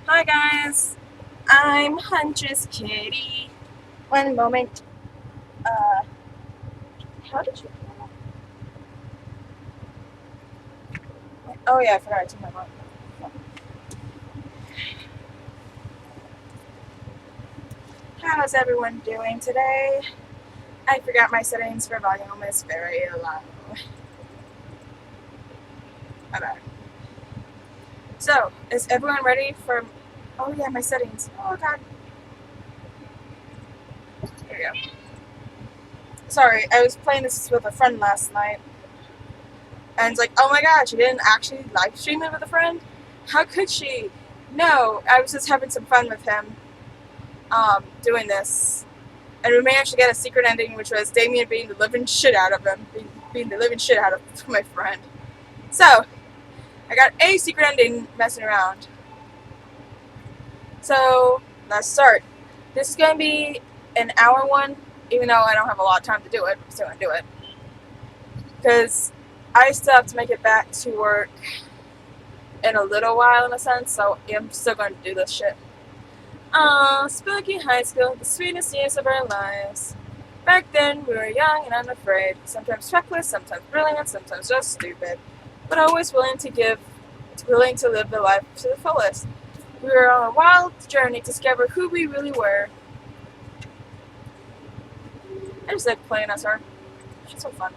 Hi guys, I'm Huntress Kitty. One moment. Uh, how did you? Oh yeah, I forgot I took my mom. How's everyone doing today? I forgot my settings for volume is very low. My bad. So, is everyone ready for? Oh yeah, my settings. Oh god. Here we go. Sorry, I was playing this with a friend last night, and it's like, oh my god, she didn't actually live stream it with a friend. How could she? No, I was just having some fun with him, doing this. And we managed to get a secret ending, which was Damien beating the living shit out of him, beating the living shit out of my friend. So, I got a secret ending messing around. So, let's start. This is going to be an hour one, even though I don't have a lot of time to do it. I'm still going to do it. Because I still have to make it back to work in a little while, in a sense, so I'm still going to do this shit. Spooky high school, the sweetest years of our lives. Back then, we were young and unafraid, sometimes reckless, sometimes brilliant, sometimes just stupid, but always willing to live the life to the fullest. We were on a wild journey to discover who we really were. I just like playing as her. She's so fun.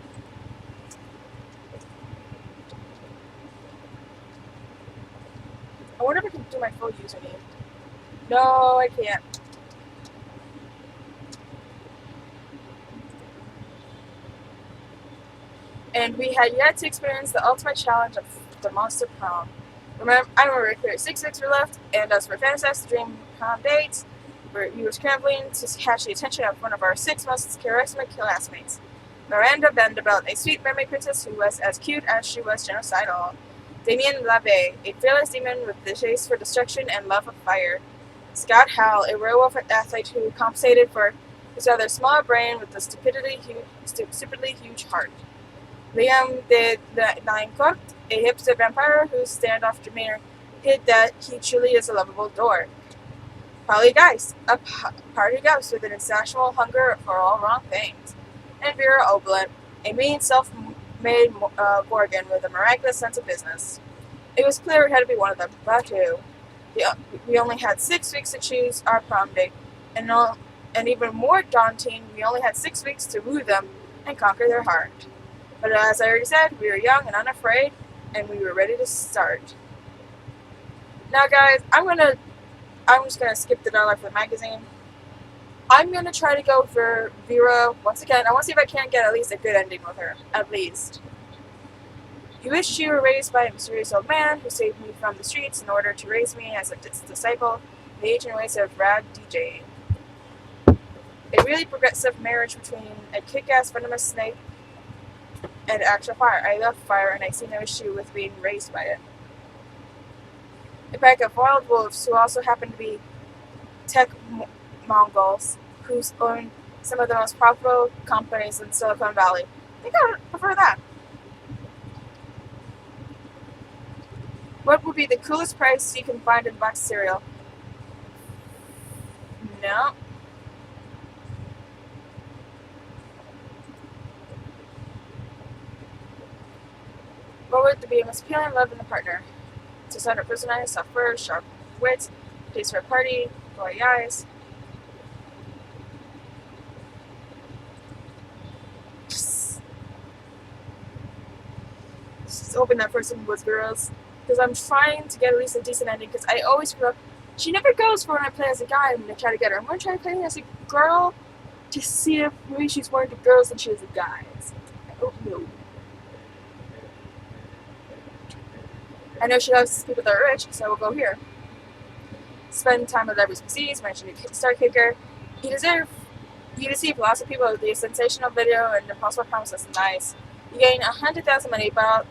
I wonder if I can do my full username. No, I can't. And we had yet to experience the ultimate challenge of the monster prom. I remember clear 6 weeks were left, and as we fantasized the dream prom date, we were scrambling to catch the attention of one of our 6 most charismatic classmates, Miranda Vanderbilt, a sweet mermaid princess who was as cute as she was genocidal. Damien LaVey, a fearless demon with the taste for destruction and love of fire. Scott Howell, a werewolf athlete who compensated for his rather small brain with a stupidly huge heart. Liam de Ninecourt, a hipster vampire whose standoff demeanor hid that he truly is a lovable dork. Polly Geist, a party ghost with an insatiable hunger for all wrong things. And Vera Oberlin, a mean, self-made Gorgon with a miraculous sense of business. It was clear it had to be one of them, but who? We only had 6 weeks to choose our prom date, and even more daunting, we only had 6 weeks to woo them and conquer their heart. But as I already said, we were young and unafraid, and we were ready to start. Now, guys, I'm just gonna skip the dollar for the magazine. I'm gonna try to go for Vera once again. I want to see if I can't get at least a good ending with her, at least. You wish you were raised by a mysterious old man who saved me from the streets in order to raise me as a disciple in the ancient ways of Rad DJ. A really progressive marriage between a kick-ass venomous snake and actual fire. I love fire, and I see no issue with being raised by it. A pack of wild wolves who also happen to be tech Mongols who own some of the most profitable companies in Silicon Valley. I think I would prefer that. What would be the coolest price you can find in box cereal? No. What would be the most appealing love in a partner? To sign up personalized, soft fur, sharp wits, taste for a party, glowy eyes. Just hoping that person was girls. Because I'm trying to get at least a decent ending, because I always feel she never goes for when I play as a guy when I try to get her. I'm going to try to play as a girl to see if maybe she's more into girls than she is with guys. I don't know. I know she loves people that are rich, so we'll go here. Spend time with every species, mention a star kicker. You deceive lots of people with the sensational video and impossible promises. Nice. You gain 100,000 money, but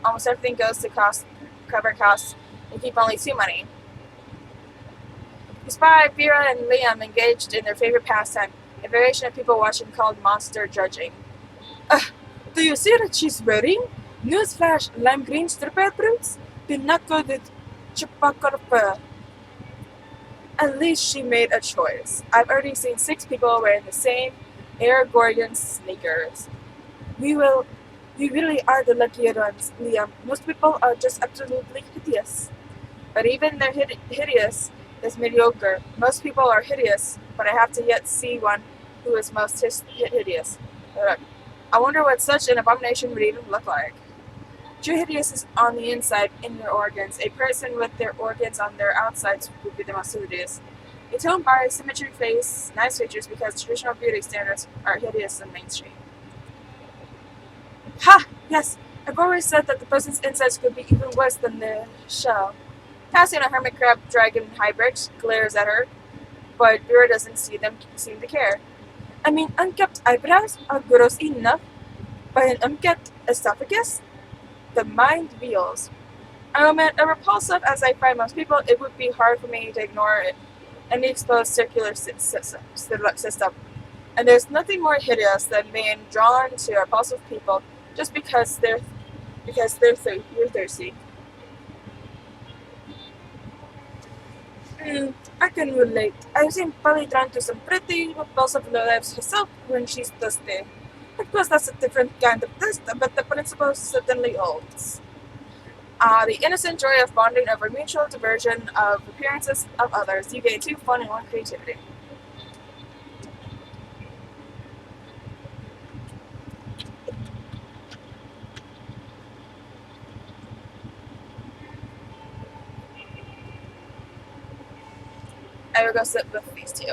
almost everything goes to cover costs. You keep only 2 money. You spy Vera and Liam engaged in their favorite pastime, a variation of people watching called monster judging. Do you see that she's wearing? Newsflash, lime green striped boots? Do not go to Chupakarpa. At least she made a choice. I've already seen 6 people wearing the same Air Gorgon sneakers. We will. We really are the luckier ones, Liam. Most people are just absolutely hideous. But even their hideous is mediocre. Most people are hideous, but I have to yet see one who is most hideous. I wonder what such an abomination would even look like. True hideous is on the inside, in your organs. A person with their organs on their outsides would be the most hideous. A toned body, symmetry face, nice features because traditional beauty standards are hideous and mainstream. Ha! Yes! I've always said that the person's insides could be even worse than the shell. Cassian, a hermit crab dragon hybrid, glares at her, but Vera doesn't seem to care. I mean, unkept eyebrows are gross enough, but an unkept esophagus? The mind reels. I admit, as repulsive as I find most people, it would be hard for me to ignore it and the exposed circular system. And there's nothing more hideous than being drawn to repulsive people just because you're thirsty. I can relate. I've seen Polly drawn to some pretty repulsive lives herself when she's thirsty. Of course, that's a different kind of thirst, but the principle certainly holds. The innocent joy of bonding over mutual diversion of appearances of others. You gain 2 fun and 1 creativity. I will go sit with these 2.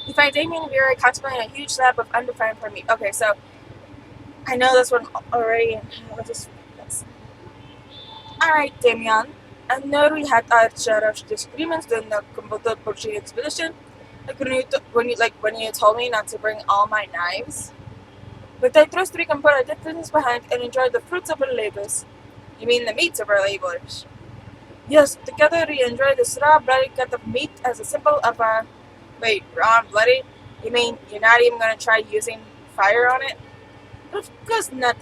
You find Damien and Vera contemplating a huge slab of undefined for meat. Okay, so I know this one already. Alright, Damien. I know we had our share of disagreements during the Kumbuto poaching expedition. Like when you told me not to bring all my knives. But I trust we can put our differences behind and enjoy the fruits of our labors. You mean the meats of our labors? Yes, together we enjoy this raw, bloody cut of meat as a symbol of our... Wait, raw and bloody? You mean you're not even gonna try using fire on it? Of course not.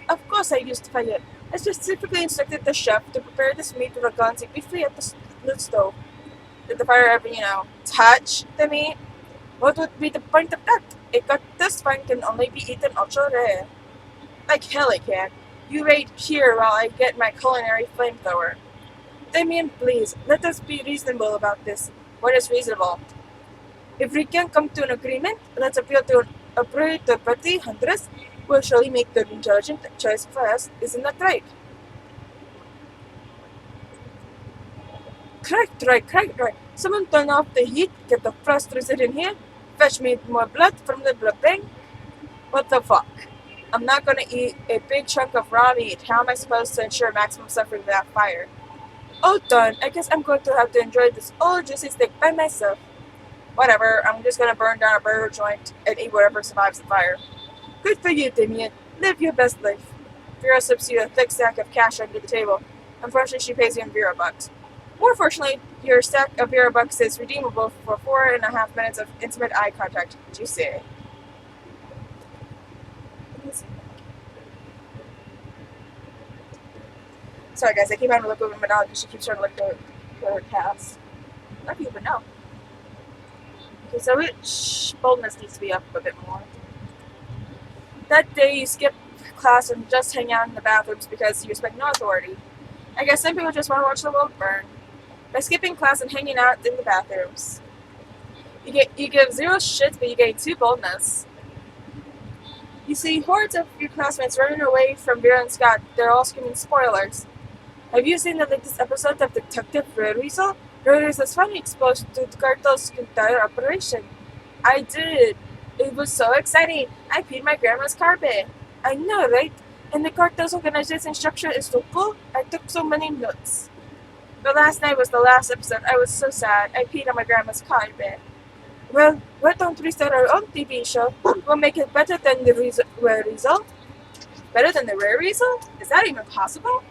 Of course I used fire. I specifically instructed the chef to prepare this meat with a gun briefly at the stove. Did the fire ever, touch the meat? What would be the point of that? A cut this fine can only be eaten ultra rare. Like hell it can. You wait here while I get my culinary flamethrower. Damien, please, let us be reasonable about this. What is reasonable? If we can come to an agreement, let's appeal to a party, Huntress, will surely make the intelligent choice for us. Isn't that right? Correct, right. Someone turn off the heat, get the frosters in here, fetch me more blood from the blood bank. What the fuck? I'm not gonna eat a big chunk of raw meat. How am I supposed to ensure maximum suffering without fire? Oh darn, I guess I'm going to have to enjoy this old juicy steak by myself. Whatever, I'm just gonna burn down a burger joint and eat whatever survives the fire. Good for you, Damien. Live your best life. Vera slips you a thick stack of cash under the table. Unfortunately, she pays you in Vera bucks. More fortunately, your stack of Vera bucks is redeemable for 4.5 minutes of intimate eye contact. Did you say? Sorry guys, I keep having to look over my dog because she keeps trying to look for her cats. Not people know. Okay, so boldness needs to be up a bit more. That day you skip class and just hang out in the bathrooms because you respect no authority. I guess some people just want to watch the world burn. By skipping class and hanging out in the bathrooms. You give 0 shits, but you gain 2 boldness. You see hordes of your classmates running away from Vera and Scott. They're all screaming spoilers. Have you seen the latest episode of Detective Red Weasel? Red Weasel's finally exposed to the cartel's entire operation. I did. It was so exciting. I peed my grandma's carpet. I know, right? And the cartel's organization structure is so cool. I took so many notes. But last night was the last episode. I was so sad. I peed on my grandma's carpet. Well, why don't we start our own TV show? We'll make it better than the Rare Weasel. Better than the Rare Weasel? Is that even possible?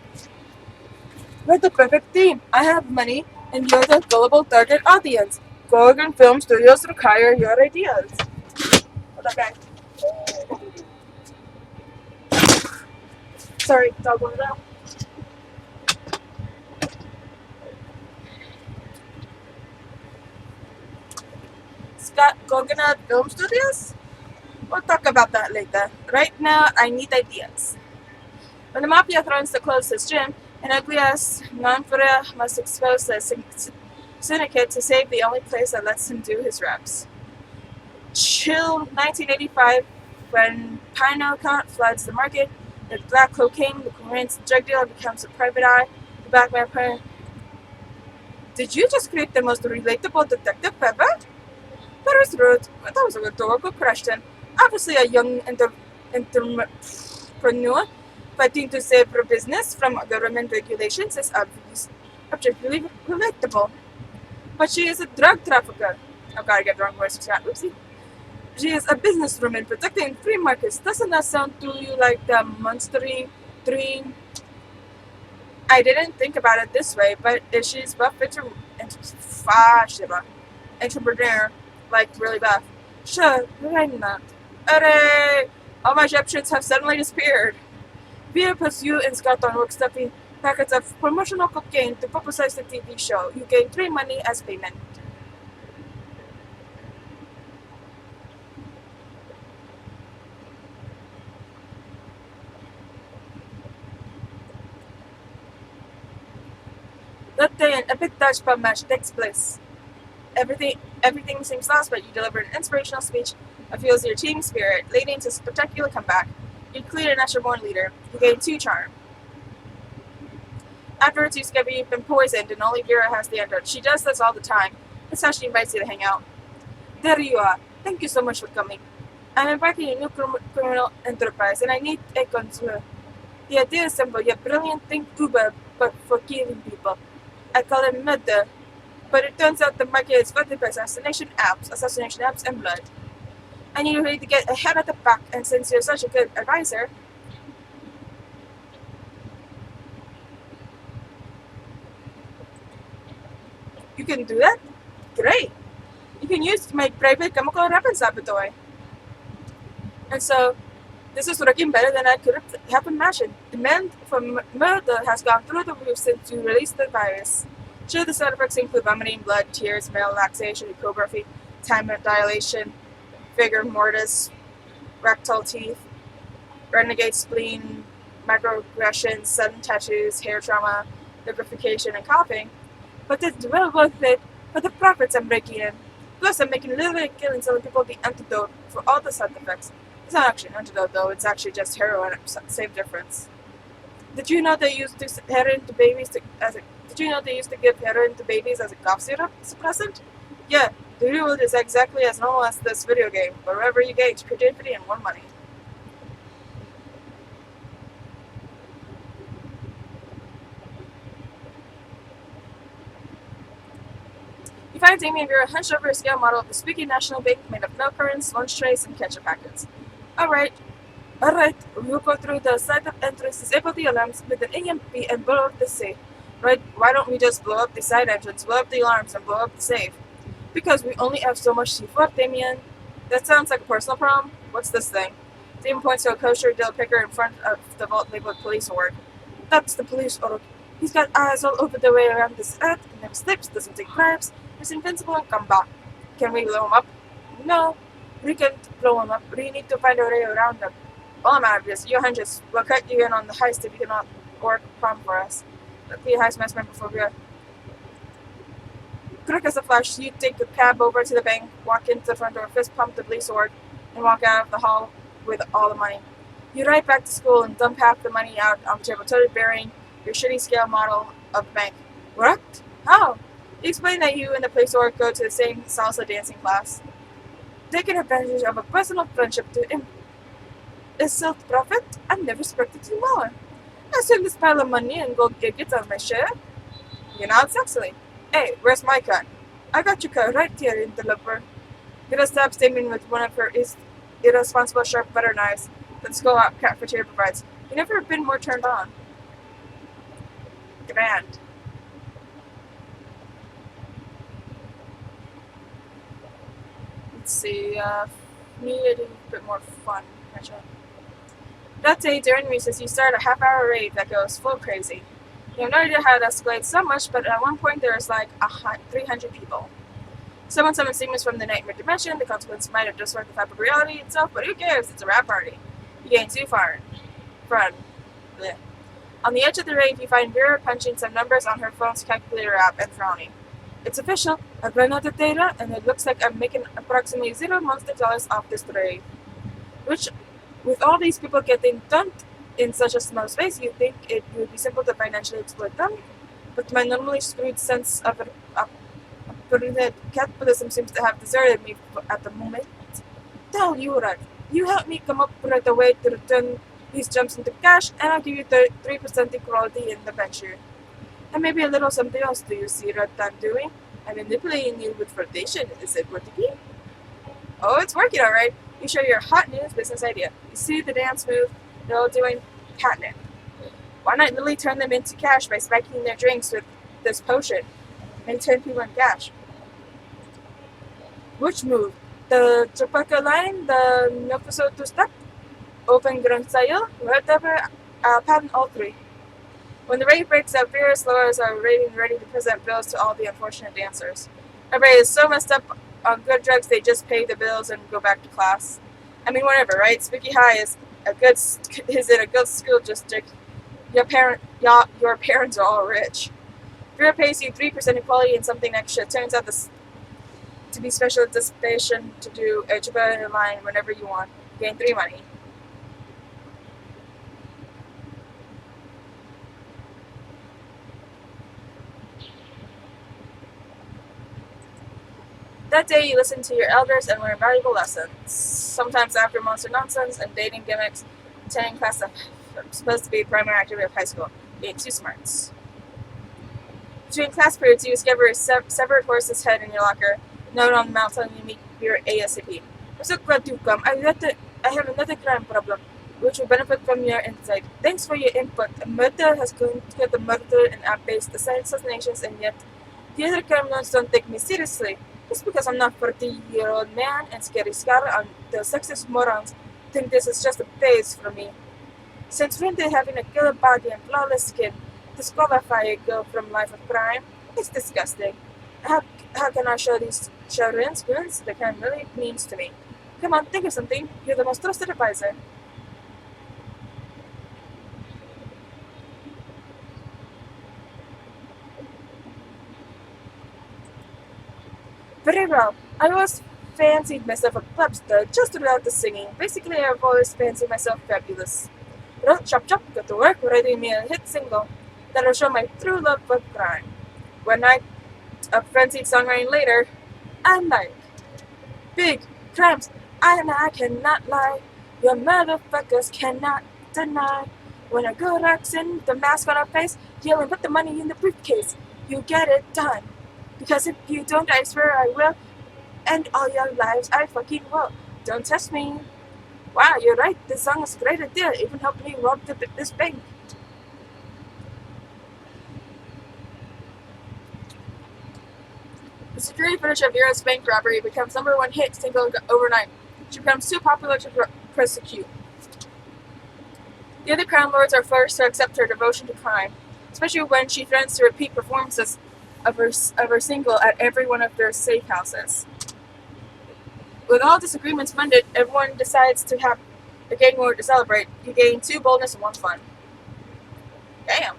We're the perfect team. I have money, and you're the gullible target audience. Gorgon Film Studios require your ideas. What's up, guys? Sorry, dog wanted out. Coconut Film Studios? We'll talk about that later. Right now, I need ideas. When the Mafia threatens to close his gym, an ugly-ass non-Furia must expose the syndicate to save the only place that lets him do his reps. Chill 1985, when Pinocchio floods the market, the black cocaine, the Korean drug dealer becomes a private eye, the black vampire. Did you just create the most relatable detective ever? That was rude. That was a rhetorical question. Obviously, a young entrepreneur fighting to save her business from government regulations is objectively relatable. But she is a drug trafficker. I've got to get the wrong voice for that. Oopsie. She is a businesswoman protecting free markets. Doesn't that sound to you like the monstery dream? I didn't think about it this way, but if she's buff entrepreneur, like really buff. Sure, why not? Hooray! All my Egyptians have suddenly disappeared. Via pursue and Scott on work stuffing packets of promotional cocaine to publicize the TV show. You gain free money as payment. That day, an epic Dutch pub match takes place. Everything seems lost, but you deliver an inspirational speech that fuels your team spirit, leading to a spectacular comeback. You clear an Usher-born leader. You gain 2 charm. Afterwards, you discover you've been poisoned, and only Vera has the antidote. She does this all the time. That's how she invites you to hang out. There you are. Thank you so much for coming. I'm embarking on a new criminal enterprise, and I need a consular. The idea is simple, yet brilliant. Think Uber, but for killing people. I call it murder. But it turns out the market is funded by assassination apps, and blood. And you're ready to get ahead of the pack, and since you're such a good advisor, you can do that? Great! You can use my private chemical weapons laboratory. And so, this is working better than I could have imagined. Demand for murder has gone through the roof since you released the virus. Sure, the side effects include vomiting, blood, tears, male laxation, ecography, time dilation, vigor mortis, rectal teeth, renegade spleen, microaggressions, sudden tattoos, hair trauma, liquefaction, and coughing. But it's well worth it for the profits I'm breaking in. Plus, I'm making literally killing selling people the antidote for all the side effects. It's not actually an antidote, though. It's actually just heroin. Same difference. Did you know they used to heroin to babies Did you know they used to give heroin to babies as a cough syrup suppressant? Yeah, the real world is exactly as normal as this video game, but wherever you gauge creativity and more money. You find Amy and Vera hunched over a scale model of the squeaky National Bank made of milk currants, lunch trays, and ketchup packets. Alright, we'll go through the side of entrance, disable the alarms with an EMP, and blow up the safe. Right? Why don't we just blow up the side entrance, blow up the alarms, and blow up the safe? Because we only have so much C4, Damien. That sounds like a personal problem. What's this thing? Damien points to a kosher dill picker in front of the vault labeled police org. That's the police org. He's got eyes all over the way around this earth, never slips, doesn't take bribes, is invincible in combat. Can we blow him up? No, we can't blow him up. We need to find a way around him. All I'm out of this. Your hunches. We'll cut you in on the heist if you cannot work Prom for us. The heist must remember before we go. Quick as a flash, you take the cab over to the bank, walk into the front door, fist pump the police org, and walk out of the hall with all the money. You ride back to school and dump half the money out on the table, totally burying your shitty scale model of the bank. What? How? You explain that you and the police org go to the same salsa dancing class. Taking advantage of a personal friendship to insult profit, I never expected you more. I save this pile of money and go get it on my share. You nod sexily. Hey, where's my cut? I got your cut right here, interloper. Vera stabs Damien with one of her irresponsible sharp butter knives that Skull Out Cafeteria provides. You never been more turned on. Grand. Let's see, need a bit more fun. That day, during recess, you start a half-hour raid that goes full crazy. You have no idea how it escalates so much, but at one point there was like 300 people. Someone summons demons from the nightmare dimension. The consequence might have just worked the fabric of reality itself, but who cares? It's a rap party. You gain 2 fun. Blech. On the edge of the rave, you find Vera punching some numbers on her phone's calculator app and frowning. It's official. I've run out of data, and it looks like I'm making approximately $0 monster dollars off this rave. Which, with all these people getting dumped in such a small space, you'd think it would be simple to financially exploit them. But my normally screwed sense of capitalism seems to have deserted me at the moment. Tell you what, you help me come up with a way to return these jumps into cash, and I'll give you 3% equality in the venture. And maybe a little something else. Do you see what I'm doing? I'm manipulating you with flirtation. Is it working? Oh, it's working alright. You show your hot news business idea. You see the dance move they're all doing? Catnip. Why not really turn them into cash by spiking their drinks with this potion? And turn people in cash. Which move? The Chapaka line? The Nofusoto step? Open grand style? Whatever, I'll patent all 3. When the rave breaks out, Vera's lawyers are ready to present bills to all the unfortunate dancers. Everybody is so messed up on good drugs they just pay the bills and go back to class. I mean, whatever, right? Spooky High is in a good school district. Your parents are all rich. Vera pays you 3% equality and something extra. It turns out to be special anticipation to do a Japan line whenever you want. Gain 3 money. That day, you listen to your elders and learn valuable lessons. Sometimes after monster nonsense and dating gimmicks, attending class that supposed to be a primary activity of high school. Gain 2 smarts. Between class periods, you discover a severed horse's head in your locker. Note on the mountain, you meet your ASAP. I'm so glad you come. I have another crime problem, which will benefit from your insight. Thanks for your input. A murder has committed the murder and app-based assassinations, and yet the other criminals don't take me seriously. Just because I'm not a 40-year-old man and scary scar on the sexist morons think this is just a phase for me. Since when did having a killer body and flawless skin disqualify a girl from life of crime? It's disgusting. How can I show these children goons the crime really means to me? Come on, think of something. You're the most trusted advisor. Very well. I always fancied myself a club star just without the singing. Basically, I've always fancied myself fabulous. Chop chop, go to work, writing me a hit single that'll show my true love for crime. One night of frenzied songwriting later, I'm like, big crimes, I cannot lie. Your motherfuckers cannot deny. When a girl rocks in, the mask on her face, yelling, put the money in the briefcase. You get it done. Because if you don't, I swear I will. End all your lives, I fucking will. Don't test me. Wow, you're right. This song is a great idea. It even helped me rob this bank. The security footage of Vera's bank robbery becomes #1 hit single overnight. She becomes too popular to prosecute. The other Crown Lords are forced to accept her devotion to crime, especially when she threatens to repeat performances of her single at every one of their safe houses. With all disagreements funded, everyone decides to have a gang war to celebrate. You gain 2 boldness and 1 fun. Damn.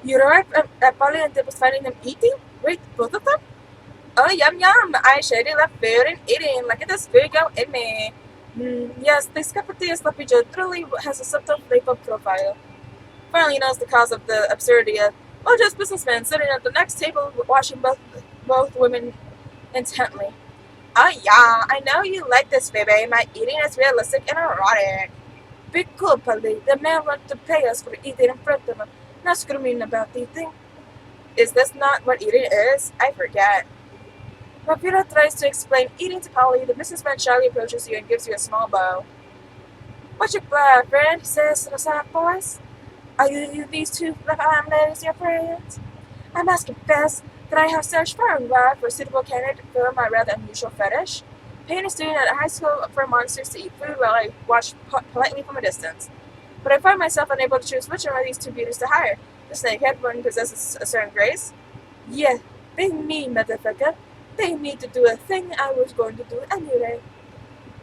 You arrive at Polly and was finding them eating? Wait, both of them? Oh, yum yum! I shady left food and eating. Look at this food go in me. Yes, this cafeteria sloppy truly has a subtle flavor profile. Finally knows the cause of the absurdity of just businessmen sitting at the next table watching both women intently. Oh yeah, I know you like this, baby. My eating is realistic and erotic. Be cool, Polly. The man wants to pay us for eating in front of him, not screaming about eating. Is this not what eating is? I forget. While Vera tries to explain eating to Polly, the businessman shyly approaches you and gives you a small bow. What's your plan, friend? Says the sad voice. Are you these 2 fine ladies your friends? I must confess that I have searched far and wide for a suitable candidate for my rather unusual fetish. Paying a student at a high school for monsters to eat food while I watch politely from a distance. but I find myself unable to choose which one of these two beauties to hire. The snakehead one possesses a certain grace. Yeah, they me, motherfucker. They me to do a thing I was going to do anyway.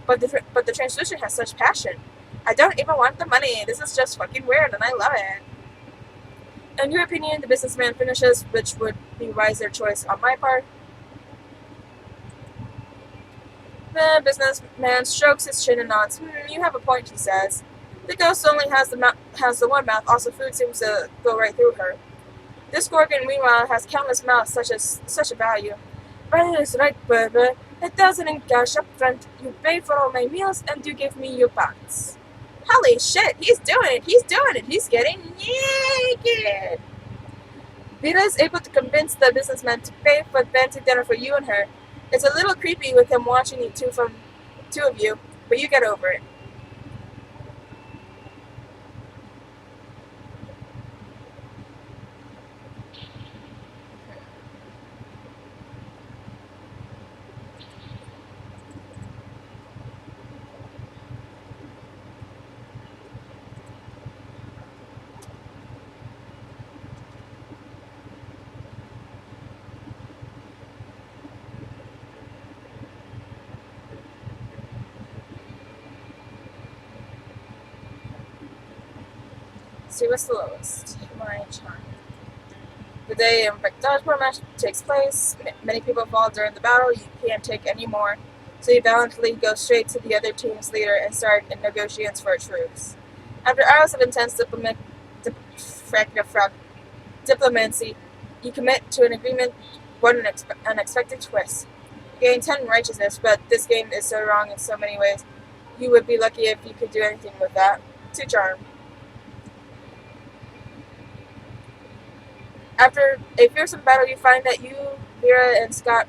But the translucent has such passion. I don't even want the money. This is just fucking weird, and I love it. In your opinion, the businessman finishes, which would be wiser choice on my part. The businessman strokes his chin and nods. You have a point, he says. The ghost only has the one mouth. Also, food seems to go right through her. This gorgon, meanwhile, has countless mouths, such a value. That is right, Berber. 1,000 in cash up front. You pay for all my meals, and you give me your pots. Holy shit, he's doing it! He's doing it! He's getting naked! Vera is able to convince the businessman to pay for the fancy dinner for you and her. It's a little creepy with him watching you two of you, but you get over it. See what's the lowest. My charm. The day in dodgeball match takes place. Many people fall during the battle. You can't take any more, so you valiantly go straight to the other team's leader and start in negotiations for a truce. After hours of intense diplomacy, you commit to an agreement. What an unexpected twist! You gain 10 righteousness, but this game is so wrong in so many ways. You would be lucky if you could do anything with that. 2 charm. After a fearsome battle, you find that you, Vera, and Scott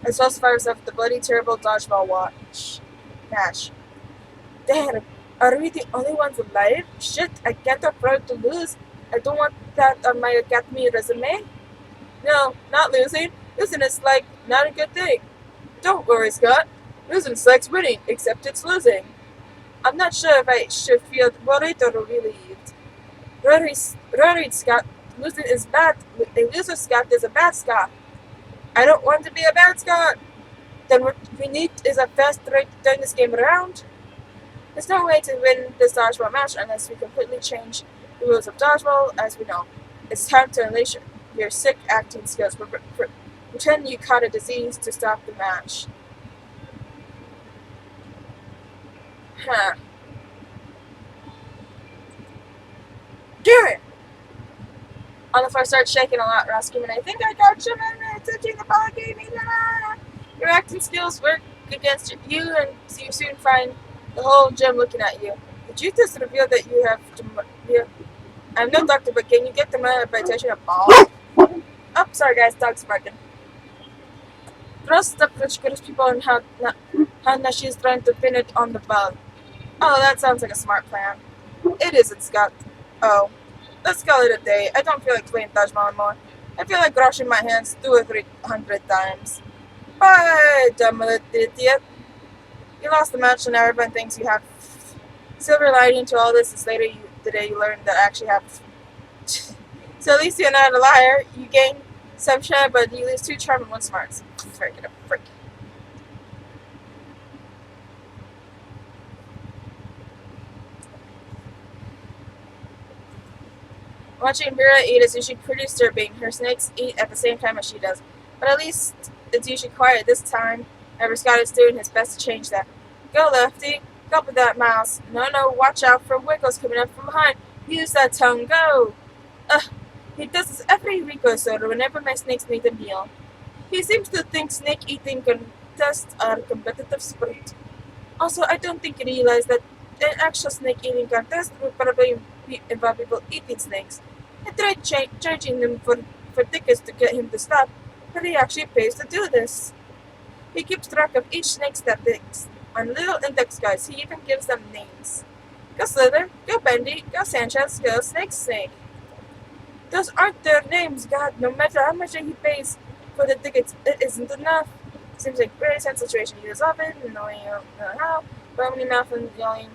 are sole survivors of the bloody, terrible dodgeball match. Damn, are we the only ones alive? Shit, I can't afford to lose. I don't want that on my Academy resume. No, not losing. Losing is like not a good thing. Don't worry, Scott. Losing's like winning, except it's losing. I'm not sure if I should feel worried or relieved. Worried, Scott. Losing is bad. A loser Scott is a bad Scott. I don't want to be a bad Scott. Then what we need is a fast way to turn this game around. There's no way to win this dodgeball match unless we completely change the rules of dodgeball as we know. It's time to unleash your sick acting skills. Pretend you caught a disease to stop the match. Huh. Do it! On the floor starts shaking a lot, Ross screaming, I think I got you, man, touching the ball game. Your acting skills work against you, and you soon find the whole gym looking at you. Did you just reveal that you have I'm no doctor, but can you get the man by touching a ball? Oh, sorry guys, dog's barking. Trust the French people and how she's trying to pin it on the ball. Oh, that sounds like a smart plan. It isn't, Scott. Oh. Let's call it a day. I don't feel like playing dodgeball anymore. I feel like washing my hands 200 or 300 times. Bye, dumb little idiot. You lost the match and now everyone thinks you have. Silver lining to all this is later today you learned that I actually have. So at least you're not a liar. You gain some shine, but you lose 2 charm and 1 smarts. Freaking a freak. Watching Vera eat is usually pretty disturbing. Her snakes eat at the same time as she does. But at least it's usually quiet this time. However, Scott is doing his best to change that. Go, Lefty. Go with that mouse. No, watch out for wiggles coming up from behind. Use that tongue. Go. He does this every week or so whenever my snakes need a meal. He seems to think snake eating contests are a competitive sport. Also, I don't think he realized that an actual snake eating contest would probably involve people eating snakes. I tried charging him for tickets to get him to stop, but he actually pays to do this. He keeps track of each snake's tactics on little index cards. He even gives them names. Go Slither, go Bendy, go Sanchez, go Snake. Those aren't their names, God. No matter how much he pays for the tickets, it isn't enough. Seems like very tense situation. He resolve it, knowing how, foaming mouth and yelling.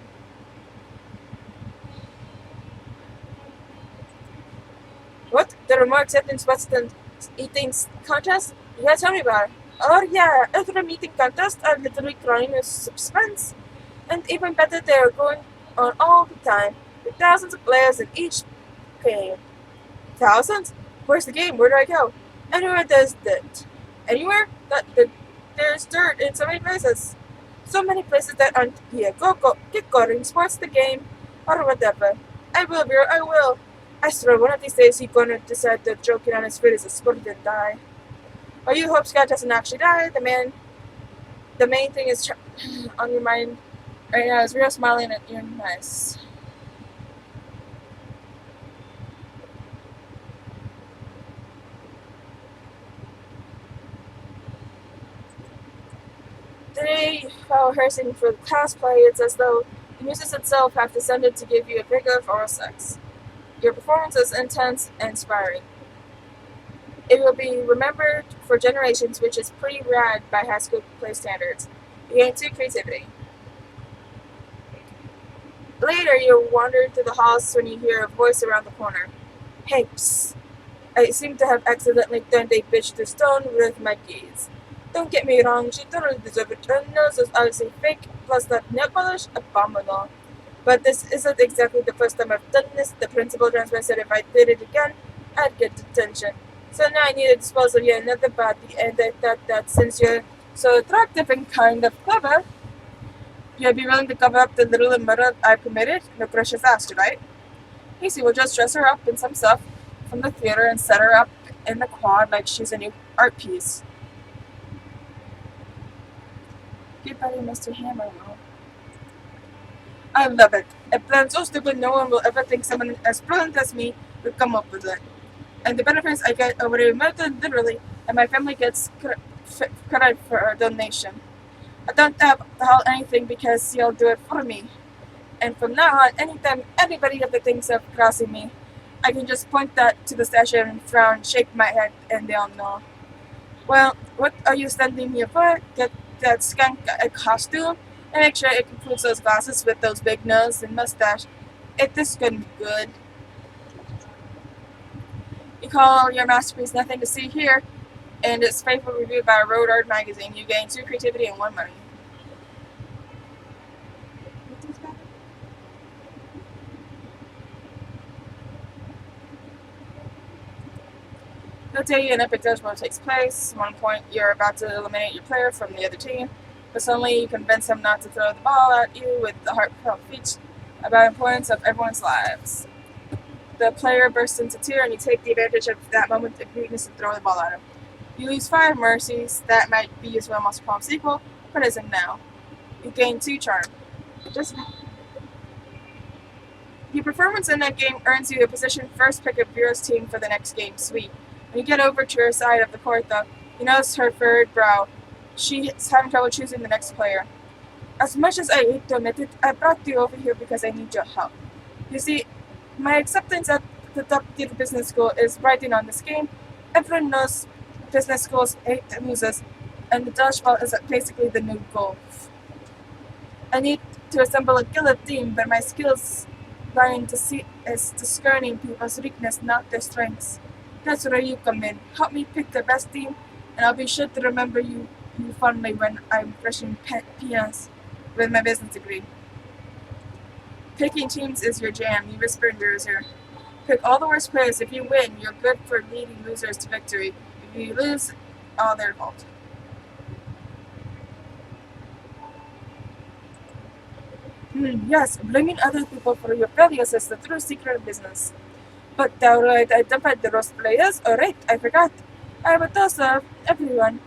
There are more acceptance spots than eating contests? Yeah, tell me about it. Oh yeah, every meeting contest are literally crying with suspense. And even better, they are going on all the time, with thousands of players in each game. Thousands? Where's the game? Where do I go? Anywhere there's dirt. Anywhere? There's dirt in so many places. So many places that aren't here. Go, get going. Sports the game, or whatever. I will, bro, I will. I swear, one of these days he's gonna decide that joking on his feet is a sport and die. Or you hope Scott doesn't actually die. The main thing is on your mind right now is real smiling and you're nice. Today, while rehearsing for the class play, it's as though the muses itself have descended to give you a figure of oral sex. Your performance is intense and inspiring. It will be remembered for generations, which is pretty rad by high school play standards. You gain 2 creativity. Later, you'll wander through the halls when you hear a voice around the corner. Hey, psst. I seem to have accidentally turned a bitch to stone with my gaze. Don't get me wrong, she totally deserved it. Her nose was obviously fake, plus that nail polish, abominable. But this isn't exactly the first time I've done this. The principal transfer said if I did it again, I'd get detention. So now I need to dispose of yet another body, and I thought that since you're so attractive and kind of clever, you'd be willing to cover up the little murder I committed? No questions asked, right? Casey will just dress her up in some stuff from the theater and set her up in the quad like she's a new art piece. Good buddy, Mr. Hammer will. I love it. A plan so stupid no one will ever think someone as brilliant as me would come up with it. And the benefits I get are already melted literally, and my family gets credit for a donation. I don't have to haul anything because you'll do it for me. And from now on, anytime anybody ever thinks of crossing me, I can just point that to the statue and frown, shake my head, and they'll know. Well, what are you standing here for? Get that skunk a costume, and make sure it includes those glasses with those big nose and mustache. This is gonna be good. You call your masterpiece Nothing to See Here, and it's faithfully reviewed by Road Art magazine. You gain 2 creativity and 1 money. He'll tell you an epic dodgeball takes place. At one point, you're about to eliminate your player from the other team, but suddenly you convince him not to throw the ball at you with the heartfelt speech about the importance of everyone's lives. The player bursts into tears, and you take the advantage of that moment of weakness and throw the ball at him. You lose 5 mercies. That might be used for a Monster Prom sequel, but isn't now. You gain 2 charm. Just your performance in that game earns you a position first pick of Vera's team for the next game. Sweet. When you get over to her side of the court, though, you notice her furrowed brow. She's having trouble choosing the next player. As much as I hate to admit it, I brought you over here because I need your help. You see, my acceptance at the top-tier business school is writing on this game. Everyone knows business schools hate the muses, and the dodgeball is basically the new golf. I need to assemble a killer team, but my skills lie to see is discerning people's weakness, not their strengths. That's where you come in. Help me pick the best team, and I'll be sure to remember you fondly when I'm brushing peons with my business degree. Picking teams is your jam, you whisper in your ear. Pick all the worst players. If you win, you're good for leading losers to victory. If you lose, all their fault. Yes, blaming other people for your failures is the true secret of business. But alright, identified the worst players. Alright, I forgot. I have a toast of everyone.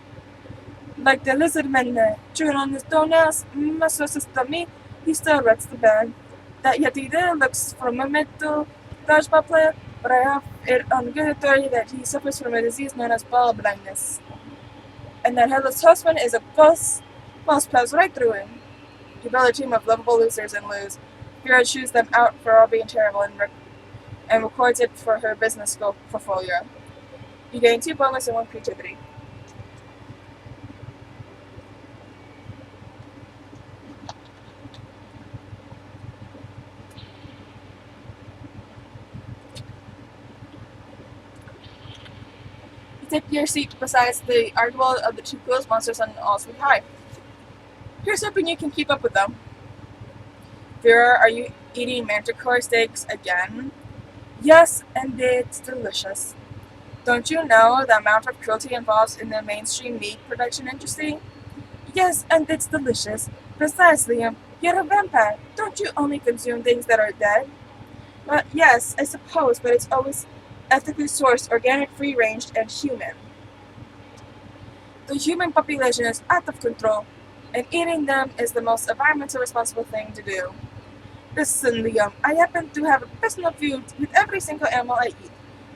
Like the lizard man chewing on his toenails, my sources tell me he still reads the band. That Yeti there looks from a middle dodgeball player, but I have it on good authority that he suffers from a disease known as ball blindness. And that headless horseman is a boss plows right through him. You build a team of lovable losers and lose. Vera chews them out for all being terrible and records it for her business school portfolio. You gain 2 bonus and 1 creativity. Take your seat beside the arguable of the two coolest monsters on All Sweet High. Here's hoping you can keep up with them. Vera, are you eating manticore steaks again? Yes, and it's delicious. Don't you know the amount of cruelty involved in the mainstream meat production industry? Yes, and it's delicious. Besides, Liam, you're a vampire. Don't you only consume things that are dead? Well, yes, I suppose, but it's always ethically sourced, organic, free-ranged, and human. The human population is out of control, and eating them is the most environmentally responsible thing to do. Listen, Liam, I happen to have a personal feud with every single animal I eat.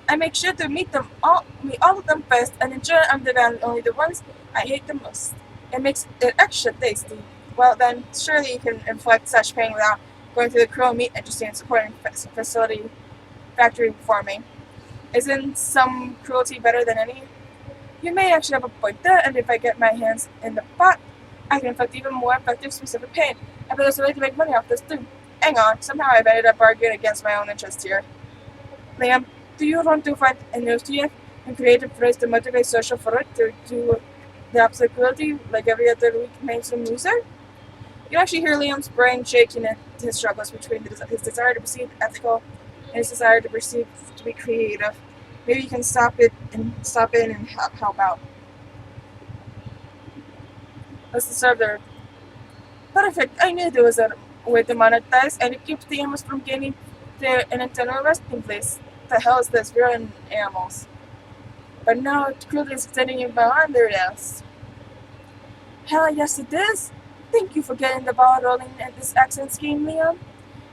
I make sure to meet all of them first, and ensure I'm devouring only the ones I hate the most. It makes it extra tasty. Well, then, surely you can inflict such pain without going through the cruel meat industry and supporting factory farming. Isn't some cruelty better than any? You may actually have a point there, and if I get my hands in the pot, I can inflict even more effective specific pain. I bet there's a way to make money off this too. Hang on, somehow I've ended up arguing against my own interest here. Liam, do you want to find a new and creative phrase to motivate social for it to do the opposite cruelty like every other weak mainstream loser? You actually hear Liam's brain shaking at his struggles between his desire to perceive ethical and his desire to perceive to be creative. Maybe you can stop in and help out. Let's serve there. Perfect. I knew there was a way to monetize, and it keeps the animals from gaining an internal resting place. The hell is this? We're in animals. But now cruelty is extending you beyond their deaths. Hell yes it is. Thank you for getting the ball rolling at this excellent scheme, Liam.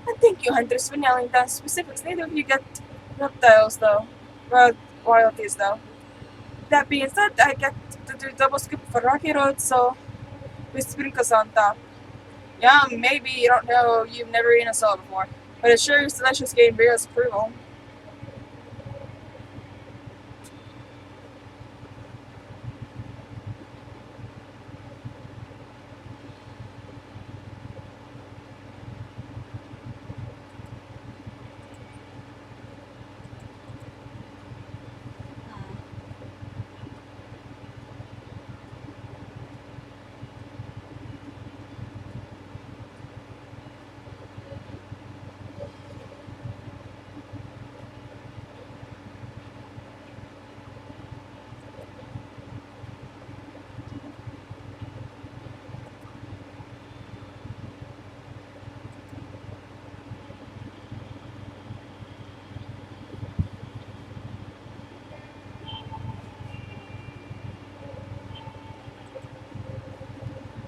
And thank you, hunters, for nailing down specifics. Neither of you get reptiles, though. Well, royalties, though. That being said, I get to do double scoop for Rocky Road, so with sprinkles on top. Yeah, maybe you don't know, you've never eaten a sole before, but it sure is delicious getting Vera's approval.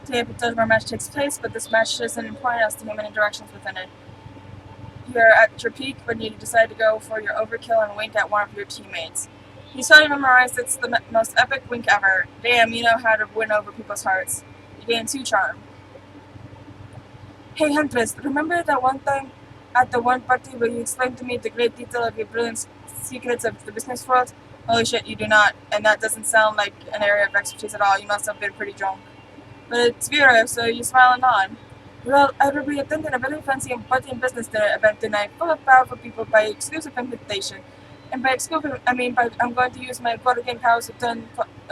The episode where match takes place, but this match isn't important as the human interactions within it. You're at your peak when you decide to go for your overkill and wink at one of your teammates. You totally memorized it's the most epic wink ever. Damn, you know how to win over people's hearts. You gain 2 charm. Hey Huntress, remember that one time at the one party where you explained to me the great detail of your brilliant secrets of the business world? Holy shit, you do not. And that doesn't sound like an area of expertise at all. You must have been pretty drunk. But it's Vera, so you smile and nod. Well, I will be attending a very fancy and party and business dinner event tonight, full of powerful people by exclusive invitation. And by exclusive, I mean I'm going to use my board game powers to turn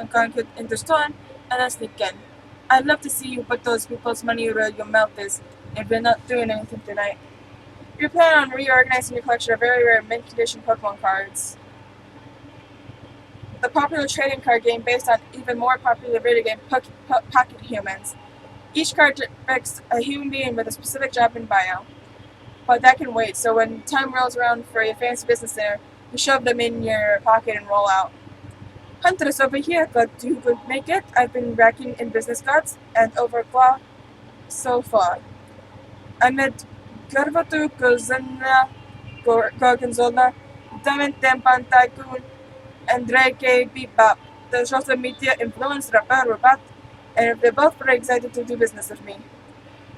concrete into stone and then sneak in. I'd love to see you put those people's money where your mouth is, if we're not doing anything tonight. You're planning on reorganizing your collection of very rare mint condition Pokemon cards. The popular trading card game based on even more popular video game Pocket Humans. Each card depicts a human being with a specific job and bio. But that can wait, so when time rolls around for your fancy business dinner, you shove them in your pocket and roll out. Huntress over here, but you could make it. I've been racking in business cards and overclock so far. Amid Garvatu Gorgonzola, Diamond Tycoon, Enrique Bebop, the social media influenced rapper Robot, and they're both very excited to do business with me.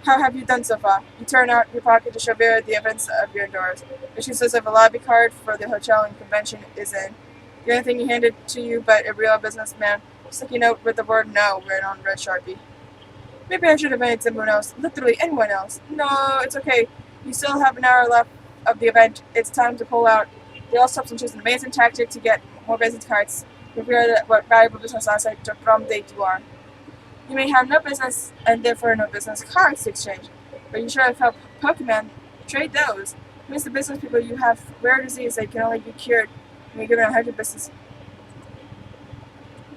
How have you done so far? You turn out your pocket to show Vera the evidence of your doors. But she says if a lobby card for the hotel and convention is in. The only thing he handed to you but a real businessman, sticky note with the word no written on red Sharpie. Maybe I should have made someone else, literally anyone else. No, it's okay. You still have an hour left of the event. It's time to pull out the all substance, which is an amazing tactic to get more business cards Reveal what valuable business asset to prom date you are. You may have no business and therefore no business cards to exchange, but you sure have helped Pokemon trade those. It means the business people you have rare disease that can only be cured when you're given 100 business.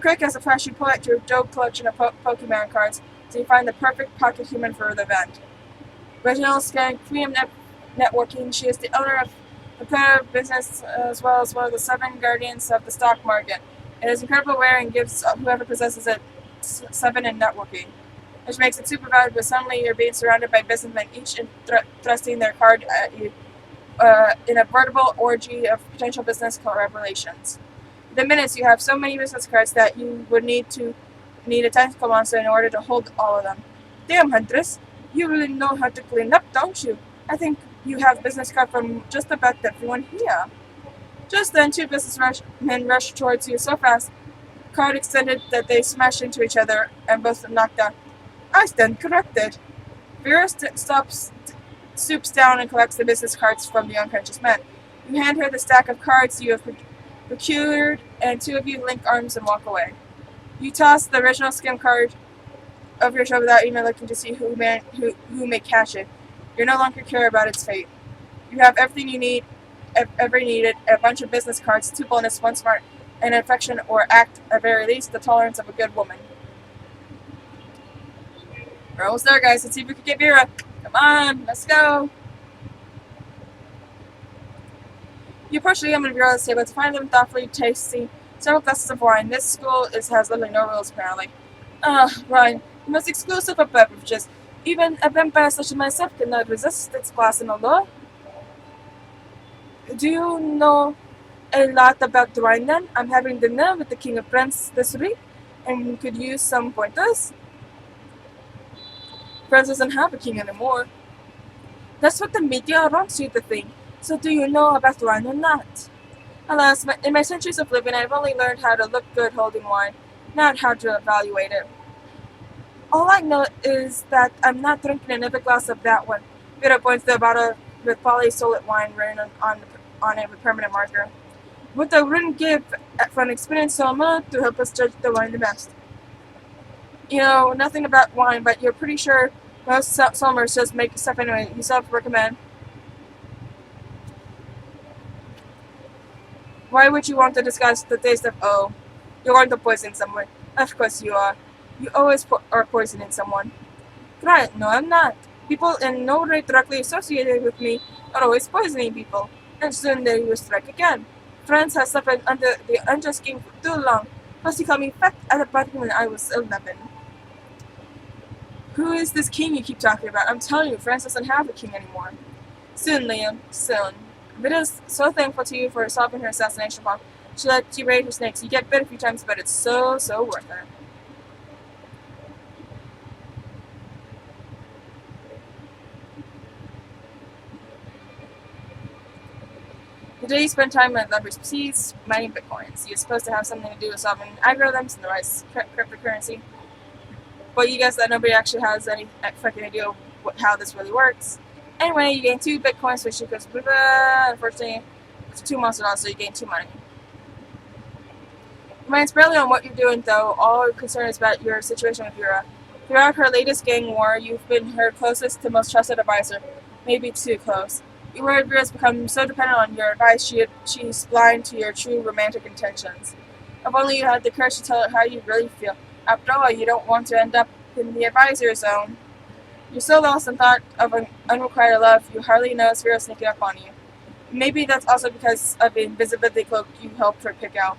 Quick as a flash, you pull out your dope collection of Pokemon cards so you find the perfect pocket human for the event. Reginald Scan Queen Networking. She is the owner of the Planet business as well as one of the 7 guardians of the stock market. It is incredible rare and gives whoever possesses it 7 in networking, which makes it super valuable. Suddenly, you're being surrounded by businessmen, each thrusting their card at you in a veritable orgy of potential business collaborations. Within minutes, you have so many business cards that you would need a technical monster in order to hold all of them. Damn, Huntress, you really know how to clean up, don't you? I think you have business cards from just about everyone here. Just then, 2 businessmen rushed towards you so fast, card extended, that they smashed into each other and both knocked down. I stand corrected. Vera stoops down and collects the business cards from the unconscious man. You hand her the stack of cards you have procured, and 2 of you link arms and walk away. You toss the original skim card over your shoulder without even looking to see who may catch it. You no longer care about its fate. You have everything you need, ever needed: a bunch of business cards, 2 bonus, 1 smart, an affection or act, at very least, the tolerance of a good woman. We're almost there, guys. Let's see if we can get Vera. Come on, let's go. You approach the young Vera at the table to find them thoughtfully tasting several glasses of wine. This school has literally no rules, apparently. Wine, the most exclusive of beverages. Even a vampire such as myself cannot resist its class and allure. Do you know a lot about the wine then? I'm having dinner with the King of France this week, and could use some pointers. France doesn't have a king anymore. That's what the media wants you to think. So do you know about wine or not? Alas, in my centuries of living, I've only learned how to look good holding wine, not how to evaluate it. All I know is that I'm not drinking another glass of that one. Vera points to a bottle with polysolid wine written on it with permanent marker. What I wouldn't give for an experienced sommelier to help us judge the wine the best. You know nothing about wine, but you're pretty sure most sommeliers just make stuff anyway. You self-recommend. Why would you want to disguise the taste of you're going to poison someone? Of course you are. You always are poisoning someone. Right, no I'm not. People in no way directly associated with me are always poisoning people, and soon they will strike again. France has suffered under the unjust king for too long. Plus he called me fat at the bottom when I was 11. Who is this king you keep talking about? I'm telling you, France doesn't have a king anymore. Soon, Liam, soon. Vida's so thankful to you for solving her assassination plot. She let you raid her snakes. You get bit a few times, but it's so worth it. Today you spend time with Leverage Seeds, mining bitcoins. You're supposed to have something to do with solving algorithms and the rise of cryptocurrency. But you guess that nobody actually has any fucking idea how this really works. Anyway, you gain 2 bitcoins, which equals unfortunately it's 2 monster dollars, so you gain 2 money. Remains barely on what you're doing, though. All concern is about your situation with Vera. Throughout her latest gang war, you've been her closest to most trusted advisor. Maybe too close. You worried Vera's become so dependent on your advice she's blind to your true romantic intentions. If only you had the courage to tell her how you really feel. After all, you don't want to end up in the advisor zone. You're so lost in thought of an unrequited love, you hardly notice Vera sneaking up on you. Maybe that's also because of the invisibility cloak you helped her pick out.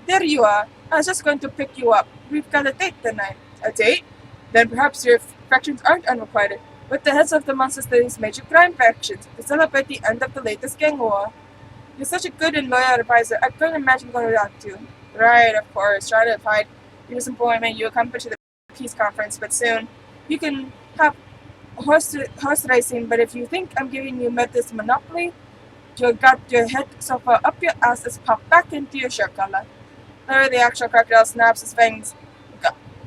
There you are. I was just going to pick you up. We've got a date tonight. A date? Then perhaps your factions aren't unrequited, but the heads of the monster studies major crime factions to celebrate the end of the latest gang war. You're such a good and loyal advisor. I couldn't imagine going without you. Right, of course. Try to hide your disappointment. You accompany to the peace conference, but soon you can have horse racing. But if you think I'm giving you this monopoly, you got your head so far up your ass it's popped back into your shirt collar. Later, the actual crocodile snaps his fangs.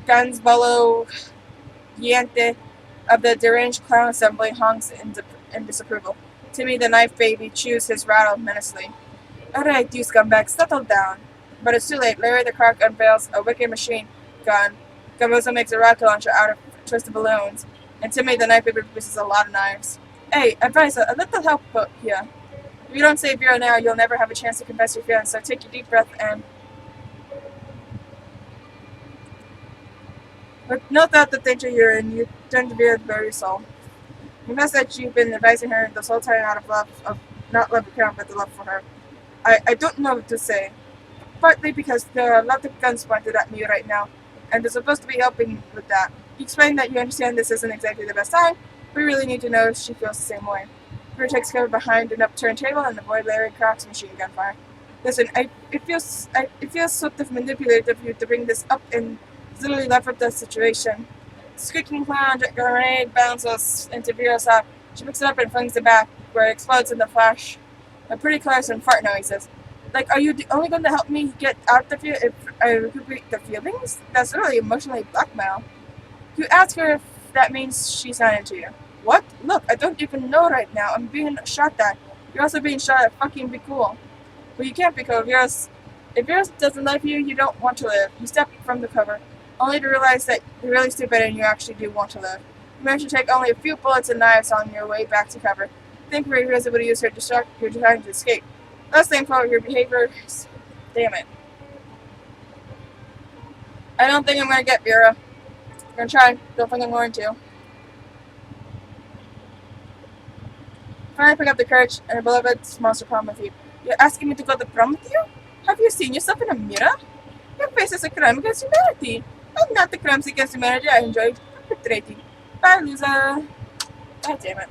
Guns bellow. Yente of the deranged clown assembly honks in disapproval. Timmy the knife baby chews his rattle menacingly. Alright, you scumbag, settle down. But it's too late. Larry the Croc unveils a wicked machine gun. Gumbozo makes a rocket launcher out of twisted balloons. And Timmy the knife baby produces a lot of knives. Hey, advisor, a little help here. If you don't save Vera now, you'll never have a chance to confess your feelings, so take a deep breath and... With no doubt the danger you're in, you turn to Vera's very soul. You must that you've been advising her this whole time out of love, not love of Karen, but the love for her. I don't know what to say. Partly because there are a lot of guns pointed at me right now, and they're supposed to be helping with that. You explain that you understand this isn't exactly the best time, but we really need to know if she feels the same way. Vera takes cover behind an upturned table and avoid Larry Croc's machine gun fire. Listen, it feels sort of manipulative of you to bring this up and literally lever the situation. Squeaking clown grenade bounces into Vera's lap. She picks it up and flings it back, where it explodes in the flash. A pretty close and fart noises. Like, are you only going to help me get out of here if I recuperate the feelings? That's really emotionally blackmail. You ask her if that means she's not into you. What? Look, I don't even know right now. I'm being shot at. You're also being shot at. Fucking be cool. Well, you can't be cool. If Vera doesn't love you, you don't want to live. You step from the cover, only to realize that you're really stupid and you actually do want to live. You manage to take only a few bullets and knives on your way back to cover. Think Vera is able to use her you're trying to escape. Last thing for your behavior. Damn it. I don't think I'm going to get Vera. I'm going to try. Don't think I'm going to. Finally pick up the courage and a beloved monster prom with you. You're asking me to go to prom with you? Have you seen yourself in a mirror? Your face is a crime against humanity. And not the crimes against humanity I enjoy perpetrating. Bye, loser. God damn it.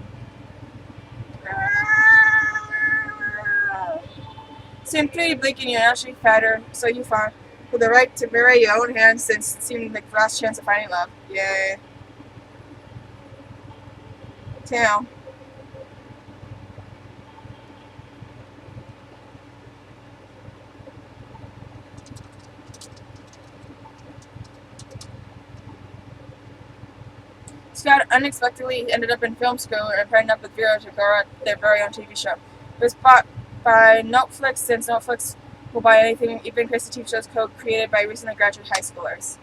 Seemed pretty bleak and you're actually fatter, so you found with the right to marry your own hands since it seemed like the last chance of finding love. Yay. Damn. Scott unexpectedly ended up in film school and partnered up with Vera to grow their very own TV show. It was bought by Netflix since Netflix will buy anything, even Christy TV shows code created by recently graduate high schoolers.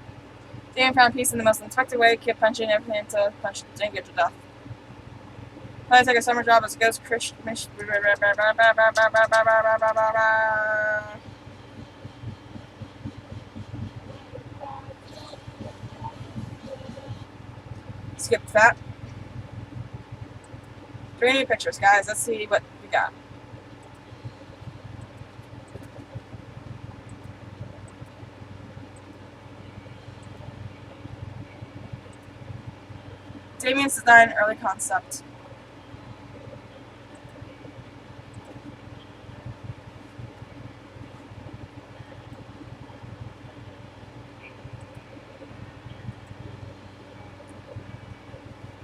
Dan found peace in the most unexpected way, kept punching everything until punch didn't get to death. Finally took a summer job as a ghost Christian. Skip that. 3 new pictures, guys. Let's see what we got. Damien's design, early concept.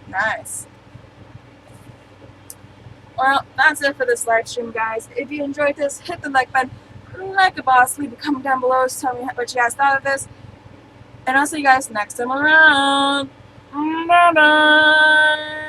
Nice. Well, that's it for this live stream, guys. If you enjoyed this, hit the like button, like a boss, leave a comment down below to tell me what you guys thought of this. And I'll see you guys next time around. Bye-bye.